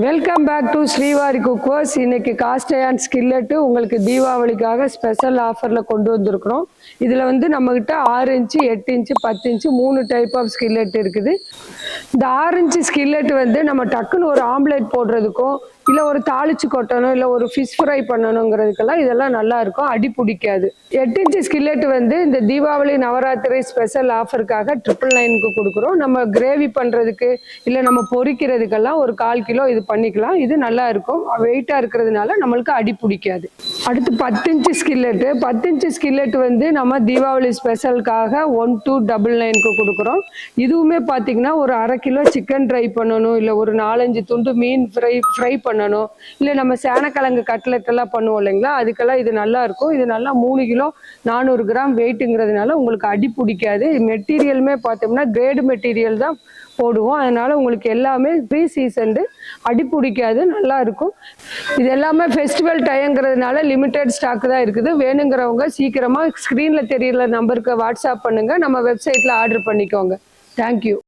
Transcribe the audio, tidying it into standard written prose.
Welcome back to Srivari cookwares. இன்னைக்கு cast iron skillet உங்களுக்கு தீபாவளிக்காக ஸ்பெஷல் ஆஃபரில் கொண்டு வந்திருக்கிறோம். இதில் நம்மக்கிட்ட 6 inch 8 inch 10 inch 3 type of skillet இருக்குது. இந்த 6 இன்ச்சு ஸ்கில்லெட் நம்ம டக்குன்னு ஒரு ஆம்லேட் போடுறதுக்கும் இல்லை ஒரு தாளிச்சு கொட்டணும் இல்லை ஒரு ஃபிஷ் ஃப்ரை பண்ணணுங்கிறதுக்கெல்லாம் இதெல்லாம் நல்லா இருக்கும், அடி பிடிக்காது. 8 இன்ச்சு ஸ்கில்லெட் இந்த தீபாவளி நவராத்திரி ஸ்பெஷல் ஆஃபருக்காக 999க்கு கொடுக்குறோம். நம்ம கிரேவி பண்ணுறதுக்கு இல்லை நம்ம பொரிக்கிறதுக்கெல்லாம் ஒரு 1/4 கிலோ இது பண்ணிக்கலாம். இது நல்லா இருக்கும், வெயிட்டாக இருக்கிறதுனால நம்மளுக்கு அடி பிடிக்காது. அடுத்து 10 இன்ச்சு ஸ்கில்லெட்டு. 10 இன்ச்சு ஸ்கில்லெட் நம்ம தீபாவளி ஸ்பெஷலுக்காக 1299க்கு கொடுக்குறோம். இதுவுமே பார்த்தீங்கன்னா ஒரு 1/2 கிலோ சிக்கன் ட்ரை பண்ணணும், இல்லை ஒரு 4-5 துண்டு மீன் ஃப்ரை பண்ணணும், இல்லை நம்ம சேனக்கிழங்கு கட்லெட் எல்லாம் பண்ணுவோம் இல்லைங்களா, அதுக்கெல்லாம் இது நல்லா இருக்கும். இது நல்லா 3 கிலோ 400 கிராம் வெயிட்டுங்கிறதுனால உங்களுக்கு அடி பிடிக்காது. மெட்டீரியலுமே பார்த்தோம்னா கிரேடு மெட்டீரியல் தான் போடுவோம், அதனால உங்களுக்கு எல்லாமே ப்ரீ சீசன்டு, அடி பிடிக்காது, நல்லா இருக்கும். இது எல்லாமே ஃபெஸ்டிவல் டைம்ங்கிறதுனால லிமிடெட் ஸ்டாக் தான் இருக்குது. வேணுங்கிறவங்க சீக்கிரமாக ஸ்க்ரீனில் தெரியல நம்பருக்கு வாட்ஸ்அப் பண்ணுங்கள், நம்ம வெப்சைட்டில் ஆர்டர் பண்ணிக்கோங்க. தேங்க்யூ.